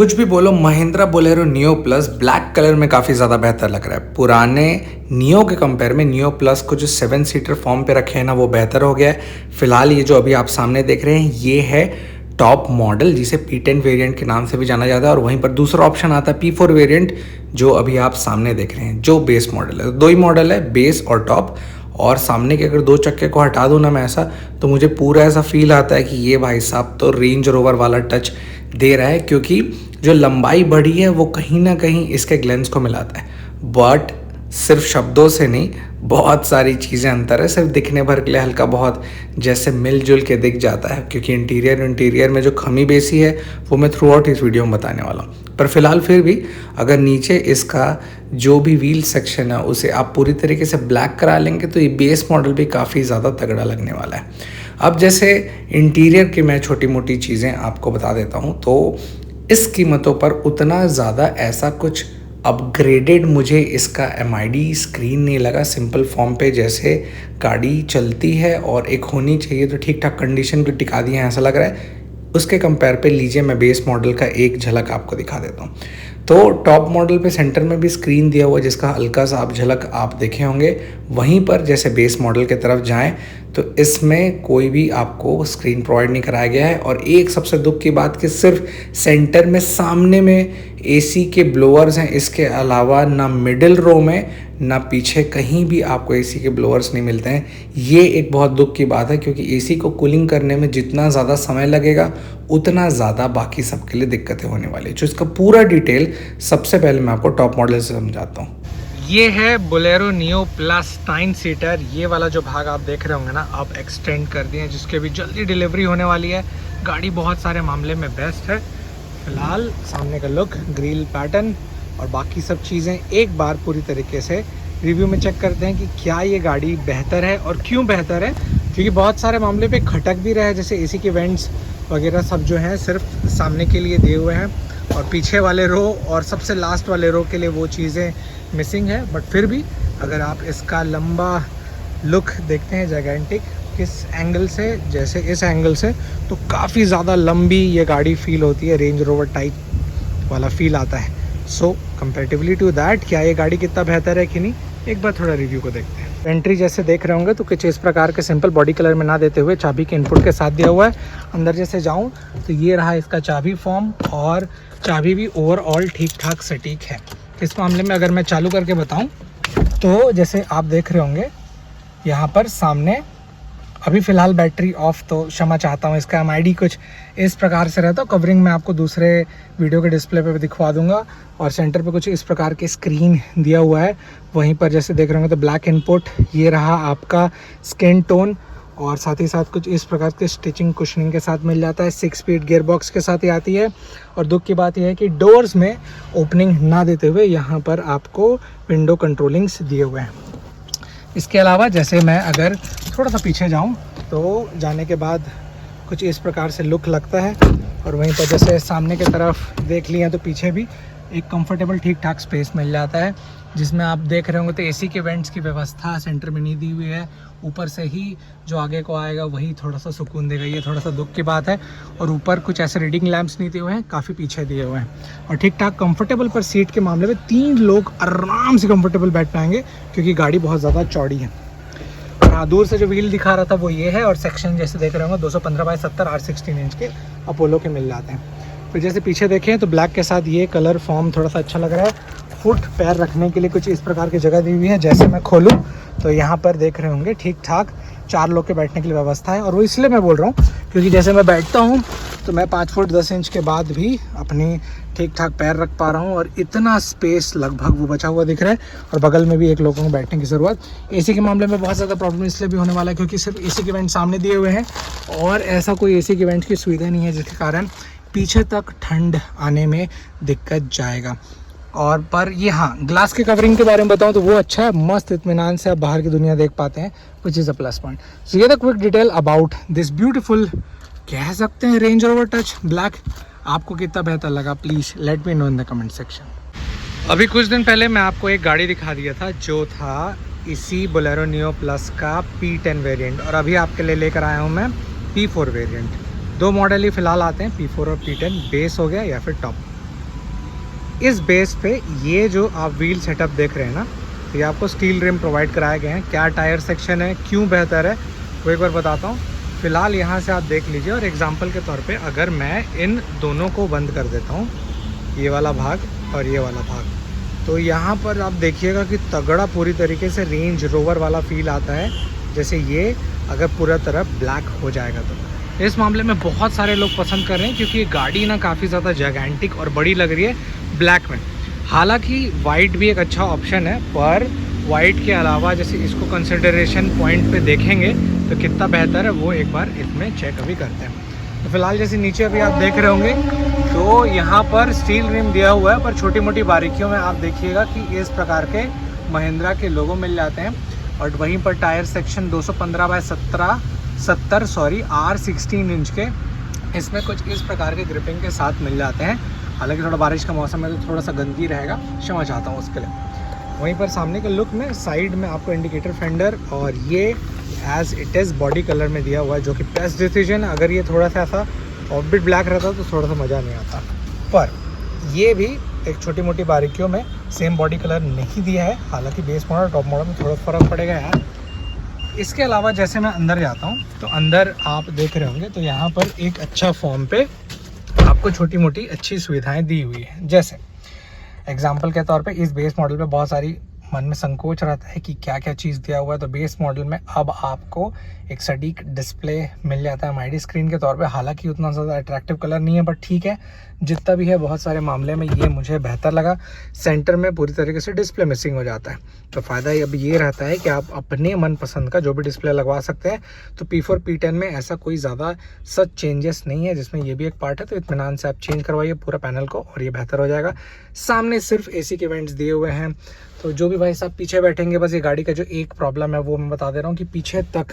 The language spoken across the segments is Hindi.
कुछ भी बोलो, Mahindra Bolero neo plus black colour में काफ़ी ज़्यादा बेहतर लग रहा है। पुराने नियो के कंपेयर में नियो प्लस को जो 7 सीटर फॉर्म पे रखे हैं ना, वो बेहतर हो गया है। फिलहाल ये जो अभी आप सामने देख रहे हैं ये है टॉप मॉडल, जिसे P10 वेरिएंट के नाम से भी जाना जाता है। और वहीं पर दूसरा ऑप्शन आता है P4 वेरिएंट, जो अभी आप सामने देख रहे हैं, जो बेस मॉडल है। दो ही मॉडल है, बेस और टॉप। और सामने के अगर दो चक्के को हटा दूँ ना मैं ऐसा, तो मुझे पूरा ऐसा फील आता है कि ये भाई साहब तो रेंज रोवर वाला टच दे रहा है, क्योंकि जो लंबाई बढ़ी है वो कहीं ना कहीं इसके ग्लेंस को मिलाता है। बट सिर्फ शब्दों से नहीं, बहुत सारी चीज़ें अंतर है। सिर्फ दिखने भर के लिए हल्का बहुत जैसे मिलजुल के दिख जाता है, क्योंकि इंटीरियर में जो खमी बेसी है वो मैं थ्रू आउट इस वीडियो में बताने वाला हूँ। पर फिलहाल फिर भी अगर नीचे इसका जो भी व्हील सेक्शन है उसे आप पूरी तरीके से ब्लैक करा लेंगे तो ये बेस मॉडल भी काफ़ी ज़्यादा तगड़ा लगने वाला है। अब जैसे इंटीरियर की मैं छोटी मोटी चीज़ें आपको बता देता हूँ, तो इस कीमतों पर उतना ज़्यादा ऐसा कुछ अपग्रेडेड मुझे इसका MID स्क्रीन नहीं लगा। सिंपल फॉर्म पे जैसे गाड़ी चलती है और एक होनी चाहिए तो ठीक ठाक कंडीशन को टिका दिया है ऐसा लग रहा है। उसके कंपेयर पे लीजिए मैं बेस मॉडल का एक झलक आपको दिखा देता हूँ। तो टॉप मॉडल पे सेंटर में भी स्क्रीन दिया हुआ है, जिसका हल्का सा आप झलक आप देखे होंगे। वहीं पर जैसे बेस मॉडल की तरफ जाएं तो इसमें कोई भी आपको स्क्रीन प्रोवाइड नहीं कराया गया है। और एक सबसे दुख की बात कि सिर्फ सेंटर में सामने में AC के ब्लोअर्स हैं, इसके अलावा ना मिडिल रो में ना पीछे कहीं भी आपको AC के ब्लोअर्स नहीं मिलते हैं। ये एक बहुत दुख की बात है, क्योंकि AC को कूलिंग करने में जितना ज़्यादा समय लगेगा उतना ज़्यादा बाकी सबके लिए दिक्कतें होने वाली है। जो इसका पूरा डिटेल सबसे पहले मैं आपको टॉप मॉडल से समझाता हूँ। ये है बोलेरो नियो प्लस 9 सीटर। ये वाला जो भाग आप देख रहे होंगे ना, आप एक्सटेंड कर दिए हैं, जिसके भी जल्दी डिलीवरी होने वाली है। गाड़ी बहुत सारे मामले में बेस्ट है। फिलहाल सामने का लुक, ग्रिल पैटर्न और बाकी सब चीज़ें एक बार पूरी तरीके से रिव्यू में चेक करते हैं कि क्या ये गाड़ी बेहतर है और क्यों बेहतर है। क्योंकि बहुत सारे मामले पे खटक भी रहा है, जैसे AC के वेंट्स वगैरह सब जो हैं सिर्फ सामने के लिए दिए हुए हैं और पीछे वाले रो और सबसे लास्ट वाले रो के लिए वो चीज़ें मिसिंग है। बट फिर भी अगर आप इसका लंबा लुक देखते हैं जायगेंटिक किस एंगल से, जैसे इस एंगल से, तो काफ़ी ज़्यादा लंबी ये गाड़ी फील होती है, रेंज रोवर टाइप वाला फील आता है। सो कंपेरेटिवली टू दैट क्या ये गाड़ी कितना बेहतर है कि नहीं, एक बार थोड़ा रिव्यू को देखते हैं। एंट्री जैसे देख रहे होंगे तो कुछ इस प्रकार के सिंपल बॉडी कलर में ना देते हुए चाबी के इनपुट के साथ दिया हुआ है। अंदर जैसे जाऊं तो ये रहा इसका चाबी फॉर्म, और चाबी भी ओवरऑल ठीक ठाक सटीक है। इस मामले में अगर मैं चालू करके बताऊं तो जैसे आप देख रहे होंगे यहाँ पर सामने अभी फ़िलहाल बैटरी ऑफ, तो क्षमा चाहता हूँ। इसका MID कुछ इस प्रकार से रहता है। कवरिंग मैं आपको दूसरे वीडियो के डिस्प्ले पे भी दिखवा दूंगा। और सेंटर पे कुछ इस प्रकार के स्क्रीन दिया हुआ है। वहीं पर जैसे देख रहे होंगे तो ब्लैक इनपुट, ये रहा आपका स्किन टोन, और साथ ही साथ कुछ इस प्रकार के स्टिचिंग कुशनिंग के साथ मिल जाता है। 6 स्पीड गियर बॉक्स के साथ ही आती है। और दुख की बात यह है कि डोर्स में ओपनिंग ना देते हुए यहाँ पर आपको विंडो कंट्रोलिंग्स दिए हुए हैं। इसके अलावा जैसे मैं अगर थोड़ा सा पीछे जाऊं तो जाने के बाद कुछ इस प्रकार से लुक लगता है। और वहीं पर जैसे सामने की तरफ देख लिया तो पीछे भी एक कंफर्टेबल ठीक ठाक स्पेस मिल जाता है, जिसमें आप देख रहे होंगे तो AC के वेंट्स की व्यवस्था सेंटर में नहीं दी हुई है। ऊपर से ही जो आगे को आएगा वही थोड़ा सा सुकून देगा, ये थोड़ा सा दुख की बात है। और ऊपर कुछ ऐसे रीडिंग लैंप्स नहीं दिए हुए हैं, काफ़ी पीछे दिए हुए हैं। और ठीक ठाक कंफर्टेबल पर सीट के मामले में 3 लोग आराम से कंफर्टेबल बैठ पाएंगे, क्योंकि गाड़ी बहुत ज़्यादा चौड़ी है। और हाँ, दूर से जो व्हील दिखा रहा था वो ये है। और सेक्शन जैसे देख रहे होंगे 215/70 R16 इंच के अपोलो के मिल जाते हैं। फिर जैसे पीछे देखें तो ब्लैक के साथ ये कलर फॉर्म थोड़ा सा अच्छा लग रहा है। फुट पैर रखने के लिए कुछ इस प्रकार की जगह दी हुई है। जैसे मैं खोलूं तो यहाँ पर देख रहे होंगे ठीक ठाक 4 लोग के बैठने के लिए व्यवस्था है। और वो इसलिए मैं बोल रहा हूँ क्योंकि जैसे मैं बैठता हूँ तो मैं 5 फुट 10 इंच के बाद भी अपनी ठीक ठाक पैर रख पा रहा हूँ, और इतना स्पेस लगभग वो बचा हुआ दिख रहा है। और बगल में भी एक लोगों को बैठने की ज़रूरत। AC के मामले में बहुत ज़्यादा प्रॉब्लम इसलिए भी होने वाला है क्योंकि सिर्फ AC के वेंट सामने दिए हुए हैं और ऐसा कोई AC के वेंट की सुविधा नहीं है, जिसके कारण पीछे तक ठंड आने में दिक्कत जाएगा। और पर ये हाँ, ग्लास के कवरिंग के बारे में बताऊं तो वो अच्छा है, मस्त इत्मीनान से आप बाहर की दुनिया देख पाते हैं, which is a plus point. So ये the quick detail about this beautiful, कह सकते हैं रेंज रोवर टच ब्लैक। आपको कितना बेहतर लगा, please let me know in the comment section. अभी कुछ दिन पहले मैं आपको एक गाड़ी दिखा दिया था जो था इसी बोलेरो नियो प्लस का P10 वेरिएंट, और अभी आपके लिए लेकर आया हूँ मैं P4 वेरिएंट। 2 मॉडल ही फ़िलहाल आते हैं, P4 और P10, बेस हो गया या फिर टॉप। इस बेस पे ये जो आप व्हील सेटअप देख रहे हैं ना, तो ये आपको स्टील रिम प्रोवाइड कराए गए हैं। क्या टायर सेक्शन है, क्यों बेहतर है, वो एक बार बताता हूँ। फ़िलहाल यहाँ से आप देख लीजिए, और एग्जांपल के तौर पे अगर मैं इन दोनों को बंद कर देता हूँ, ये वाला भाग और ये वाला भाग, तो यहाँ पर आप देखिएगा कि तगड़ा पूरी तरीके से रेंज रोवर वाला फील आता है। जैसे ये अगर पूरा तरह ब्लैक हो जाएगा तो इस मामले में बहुत सारे लोग पसंद कर रहे हैं, क्योंकि ये गाड़ी ना काफ़ी ज़्यादा जैगेंटिक और बड़ी लग रही है ब्लैक में। हालांकि वाइट भी एक अच्छा ऑप्शन है, पर वाइट के अलावा जैसे इसको कंसिडरेशन पॉइंट पे देखेंगे तो कितना बेहतर है वो एक बार इसमें चेक अभी करते हैं। तो फिलहाल जैसे नीचे अभी आप देख रहे होंगे, तो यहाँ पर स्टील रिम दिया हुआ है, पर छोटी मोटी बारीकियों में आप देखिएगा कि इस प्रकार के महिंद्रा के लोगो मिल जाते हैं। और वहीं पर टायर सेक्शन 215/70 R16 इंच के इसमें कुछ इस प्रकार के ग्रिपिंग के साथ मिल जाते हैं। हालांकि थोड़ा बारिश का मौसम है तो थोड़ा सा गंदगी रहेगा, क्षमा चाहता हूँ उसके लिए। वहीं पर सामने के लुक में साइड में आपको इंडिकेटर फेंडर, और ये as it is body colour में दिया हुआ है, जो कि बेस्ट डिसीजन है। अगर ये थोड़ा सा ऐसा ऑफबिट ब्लैक रहता तो थोड़ा सा मज़ा नहीं आता, पर ये भी एक छोटी मोटी बारीकियों में सेम बॉडी कलर नहीं दिया है। हालांकि बेस मॉडल टॉप मॉडल में थोड़ा फ़र्क पड़ेगा यार। इसके अलावा जैसे मैं अंदर जाता हूँ तो अंदर आप देख रहे होंगे, तो यहाँ पर एक अच्छा फॉर्म पे आपको छोटी मोटी अच्छी सुविधाएं दी हुई है। जैसे एग्जांपल के तौर पे इस बेस मॉडल पे बहुत सारी मन में संकोच रहता है कि क्या क्या चीज़ दिया हुआ है। तो बेस मॉडल में अब आपको एक सटीक डिस्प्ले मिल जाता है एमआईडी स्क्रीन के तौर पे। हालांकि उतना ज़्यादा अट्रैक्टिव कलर नहीं है, बट ठीक है, जितना भी है बहुत सारे मामले में ये मुझे बेहतर लगा। सेंटर में पूरी तरीके से डिस्प्ले मिसिंग हो जाता है, तो फ़ायदा अब ये रहता है कि आप अपने मनपसंद का जो भी डिस्प्ले लगवा सकते हैं। तो P4 P10 में ऐसा कोई ज़्यादा सच चेंजेस नहीं है, जिसमें ये भी एक पार्ट है। तो इत्मीनान से आप चेंज करवाइए पूरा पैनल को और ये बेहतर हो जाएगा। सामने सिर्फ AC के वेंट्स दिए हुए हैं, तो जो भी भाई साहब पीछे बैठेंगे, बस ये गाड़ी का जो एक प्रॉब्लम है वो मैं बता दे रहा हूँ कि पीछे तक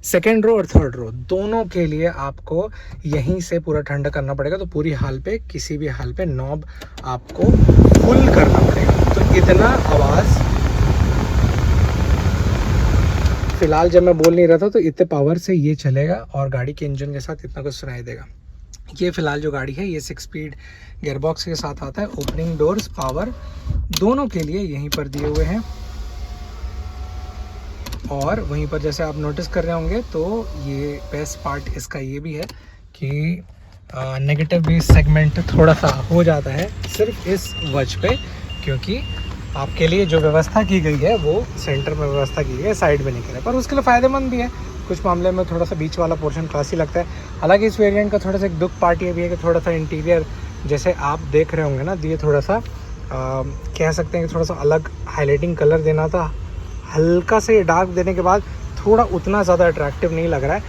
सेकेंड रो और थर्ड रो दोनों के लिए आपको यहीं से पूरा ठंडा करना पड़ेगा। तो पूरी हाल पे, किसी भी हाल पे नॉब आपको फुल करना पड़ेगा। तो इतना आवाज़ फिलहाल जब मैं बोल नहीं रहा था तो इतने पावर से ये चलेगा, और गाड़ी के इंजन के साथ इतना कुछ सुनाई देगा। ये फ़िलहाल जो गाड़ी है ये 6 स्पीड गियरबॉक्स के साथ आता है। ओपनिंग डोर्स पावर दोनों के लिए यहीं पर दिए हुए हैं। और वहीं पर जैसे आप नोटिस कर रहे होंगे, तो ये बेस्ट पार्ट इसका ये भी है कि नेगेटिव बेस सेगमेंट थोड़ा सा हो जाता है सिर्फ इस वजह पे, क्योंकि आपके लिए जो व्यवस्था की गई है वो सेंटर में व्यवस्था की गई है, साइड में नहीं की है। पर उसके लिए फ़ायदेमंद भी है। कुछ मामले में थोड़ा सा बीच वाला पोर्शन क्लासी लगता है। हालांकि इस वेरिएंट का थोड़ा सा एक दुख पार्ट ये भी है कि थोड़ा सा इंटीरियर जैसे आप देख रहे होंगे ना, ये थोड़ा सा कह सकते हैं कि थोड़ा सा अलग हाईलाइटिंग कलर देना था। हल्का से डार्क देने के बाद थोड़ा उतना ज़्यादा अट्रैक्टिव नहीं लग रहा है।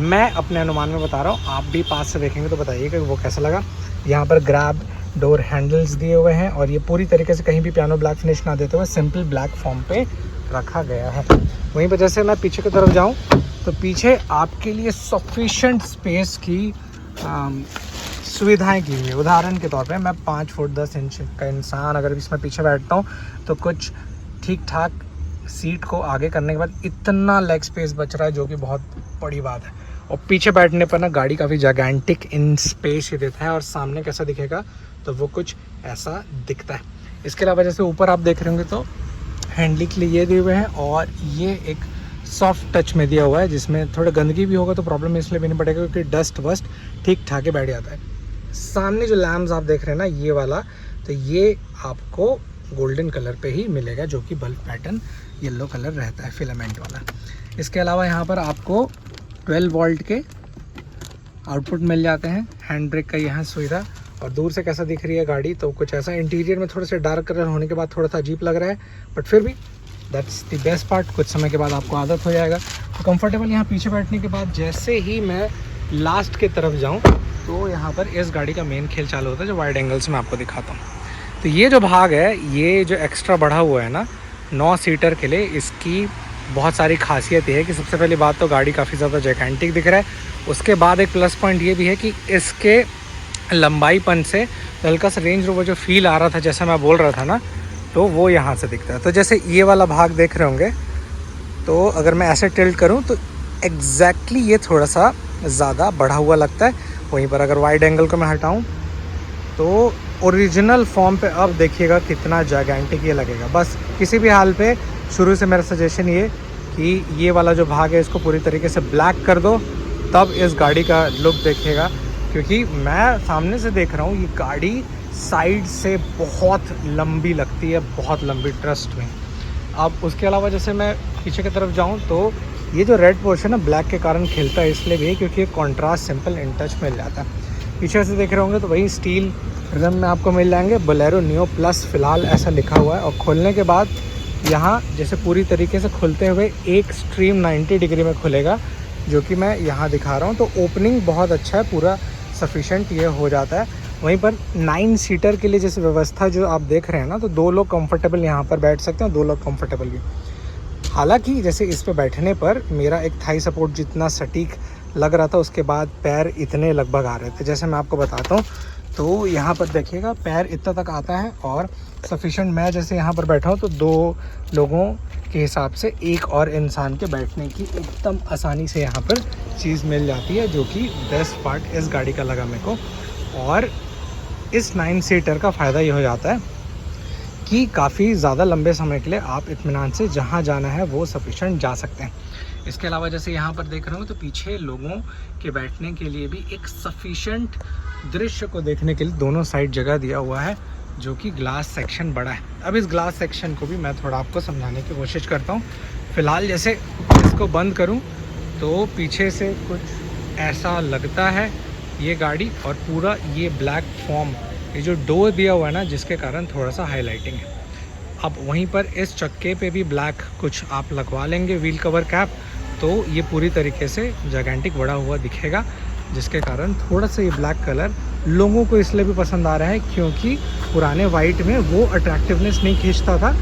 मैं अपने अनुमान में बता रहा हूँ, आप भी पास से देखेंगे तो बताइएगा कि वो कैसा लगा। यहाँ पर ग्रैब डोर हैंडल्स दिए हुए हैं, और ये पूरी तरीके से कहीं भी पियानो ब्लैक फिनिश ना देते हुए सिंपल ब्लैक फॉर्म पे रखा गया है। वहीं पर जैसे मैं पीछे की तरफ जाऊं तो पीछे आपके लिए सफिशेंट स्पेस की सुविधाएं की हुई है। उदाहरण के तौर पे मैं 5 फुट 10 इंच का इंसान अगर इसमें पीछे बैठता हूँ तो कुछ ठीक ठाक सीट को आगे करने के बाद इतना लेग स्पेस बच रहा है, जो कि बहुत बड़ी बात है। और पीछे बैठने पर ना गाड़ी काफ़ी जाइगेंटिक इन स्पेस ही देता है, और सामने कैसा दिखेगा तो वो कुछ ऐसा दिखता है। इसके अलावा जैसे ऊपर आप देख रहे होंगे तो हैंडलिंग के लिए ये दिए हुए हैं, और ये एक सॉफ्ट टच में दिया हुआ है, जिसमें थोड़ा गंदगी भी होगा तो प्रॉब्लम इसलिए भी नहीं पड़ेगा क्योंकि डस्ट वस्ट ठीक ठाक बैठ जाता है। सामने जो लैम्प्स आप देख रहे हैं ना, ये वाला, तो ये आपको गोल्डन कलर पे ही मिलेगा, जो कि बल्ब पैटर्न येलो कलर रहता है फिलामेंट वाला। इसके अलावा यहाँ पर आपको 12 वोल्ट के आउटपुट मिल जाते हैं। हैंड ब्रेक का यहाँ सुविधा। और दूर से कैसा दिख रही है गाड़ी, तो कुछ ऐसा इंटीरियर में थोड़े से डार्क कलर होने के बाद थोड़ा सा अजीब लग रहा है, बट फिर भी दैट्स द बेस्ट पार्ट। कुछ समय के बाद आपको आदत हो जाएगा। तो कंफर्टेबल यहाँ पीछे बैठने के बाद जैसे ही मैं लास्ट की तरफ जाऊँ तो यहाँ पर इस गाड़ी का मेन खेल चालू होता है, जो वाइड एंगल से मैं आपको दिखाता हूँ। तो ये जो भाग है, ये जो एक्स्ट्रा बढ़ा हुआ है ना 9 सीटर के लिए, इसकी बहुत सारी खासियत ये है कि सबसे पहली बात तो गाड़ी काफ़ी ज़्यादा जैकेंटिक दिख रहा है। उसके बाद एक प्लस पॉइंट ये भी है कि इसके लंबाईपन से हल्का सा रेंज रोवर जो फील आ रहा था, जैसा मैं बोल रहा था ना, तो वो यहाँ से दिखता है। तो जैसे ये वाला भाग देख रहे होंगे, तो अगर मैं ऐसे टिल्ट करूँ तो एग्जैक्टली ये थोड़ा सा ज़्यादा बढ़ा हुआ लगता है। वहीं पर अगर वाइड एंगल को मैं हटाऊँ तो ओरिजिनल फॉर्म पे अब देखिएगा कितना जायगेंटिक ये लगेगा। बस किसी भी हाल पे शुरू से मेरा सजेशन ये कि ये वाला जो भाग है इसको पूरी तरीके से ब्लैक कर दो, तब इस गाड़ी का लुक देखेगा। क्योंकि मैं सामने से देख रहा हूँ ये गाड़ी साइड से बहुत लंबी लगती है, बहुत लंबी, ट्रस्ट में। अब उसके अलावा जैसे मैं पीछे की तरफ जाऊँ तो ये जो रेड पोर्शन है ब्लैक के कारण खिलता है, इसलिए भी क्योंकि ये कॉन्ट्रास्ट सिंपल इन टच मिल जाता है। पीछे से देख रहे होंगे तो वही स्टील रिम में आपको मिल जाएंगे, बोलेरो नियो प्लस फ़िलहाल ऐसा लिखा हुआ है। और खोलने के बाद यहाँ जैसे पूरी तरीके से खुलते हुए एक स्ट्रीम 90 डिग्री में खुलेगा, जो कि मैं यहाँ दिखा रहा हूँ। तो ओपनिंग बहुत अच्छा है, पूरा सफिशेंट ये हो जाता है। वहीं पर 9 सीटर के लिए जैसे व्यवस्था जो आप देख रहे हैं ना, तो 2 लोग कंफर्टेबल यहाँ पर बैठ सकते हैं, 2 लोग कंफर्टेबल भी। हालांकि जैसे इस पे बैठने पर मेरा एक थाई सपोर्ट जितना सटीक लग रहा था, उसके बाद पैर इतने लगभग आ रहे थे। जैसे मैं आपको बताता हूँ तो यहाँ पर देखिएगा पैर इतना तक आता है और सफिशेंट। मैं जैसे यहाँ पर बैठा हूँ तो 2 लोगों के हिसाब से एक और इंसान के बैठने की एकदम आसानी से यहाँ पर चीज़ मिल जाती है, जो कि बेस्ट पार्ट इस गाड़ी का लगा मेरे को। और इस 9 सीटर का फ़ायदा ये हो जाता है कि काफ़ी ज़्यादा लंबे समय के लिए आप इत्मीनान से जहाँ जाना है वो सफिशेंट जा सकते हैं। इसके अलावा जैसे यहाँ पर देख रहे हो तो पीछे लोगों के बैठने के लिए भी एक सफिशेंट दृश्य को देखने के लिए दोनों साइड जगह दिया हुआ है, जो कि ग्लास सेक्शन बड़ा है। अब इस ग्लास सेक्शन को भी मैं थोड़ा आपको समझाने की कोशिश करता हूँ। फ़िलहाल जैसे इसको बंद करूँ तो पीछे से कुछ ऐसा लगता है ये गाड़ी, और पूरा ये ब्लैक फॉर्म, ये जो डोर दिया हुआ है ना, जिसके कारण थोड़ा सा हाईलाइटिंग है। अब वहीं पर इस चक्के पे भी ब्लैक कुछ आप लगवा लेंगे व्हील कवर कैप, तो ये पूरी तरीके से जायगेंटिक बड़ा हुआ दिखेगा, जिसके कारण थोड़ा सा ये ब्लैक कलर लोगों को इसलिए भी पसंद आ रहा है क्योंकि पुराने वाइट में वो अट्रैक्टिवनेस नहीं खींचता था।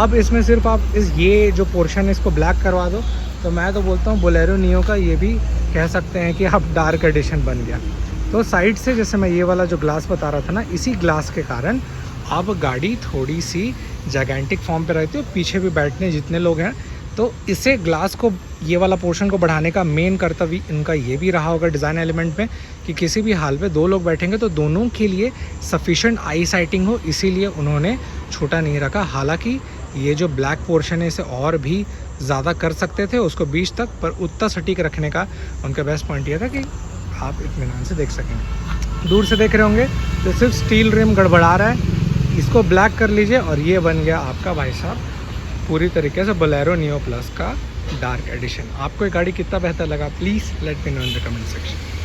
अब इसमें सिर्फ आप ये जो पोर्शन है इसको ब्लैक करवा दो, तो मैं तो बोलता हूँ बोलेरो नियो का ये भी कह सकते हैं कि अब डार्क एडिशन बन गया। तो साइड से जैसे मैं ये वाला जो ग्लास बता रहा था ना, इसी ग्लास के कारण अब गाड़ी थोड़ी सी जायगेंटिक फॉर्म पे रहती है। पीछे भी बैठने जितने लोग हैं, तो इसे ग्लास को, ये वाला पोर्शन को बढ़ाने का मेन कर्तव्य इनका ये भी रहा होगा डिज़ाइन एलिमेंट में कि किसी भी हाल में 2 लोग बैठेंगे तो दोनों के लिए सफिशेंट आई साइटिंग हो, इसीलिए उन्होंने छोटा नहीं रखा। हालांकि ये जो ब्लैक पोर्शन है इसे और भी ज़्यादा कर सकते थे उसको बीच तक, पर उतना सटीक रखने का उनका बेस्ट पॉइंट ये था कि आप इत्मीनान से देख सकेंगे। दूर से देख रहे होंगे तो सिर्फ स्टील रिम गड़बड़ा रहा है, इसको ब्लैक कर लीजिए और ये बन गया आपका भाई साहब पूरी तरीके से बोलेरो नियो प्लस का डार्क एडिशन। आपको ये गाड़ी कितना बेहतर लगा, please let me know in the comment section.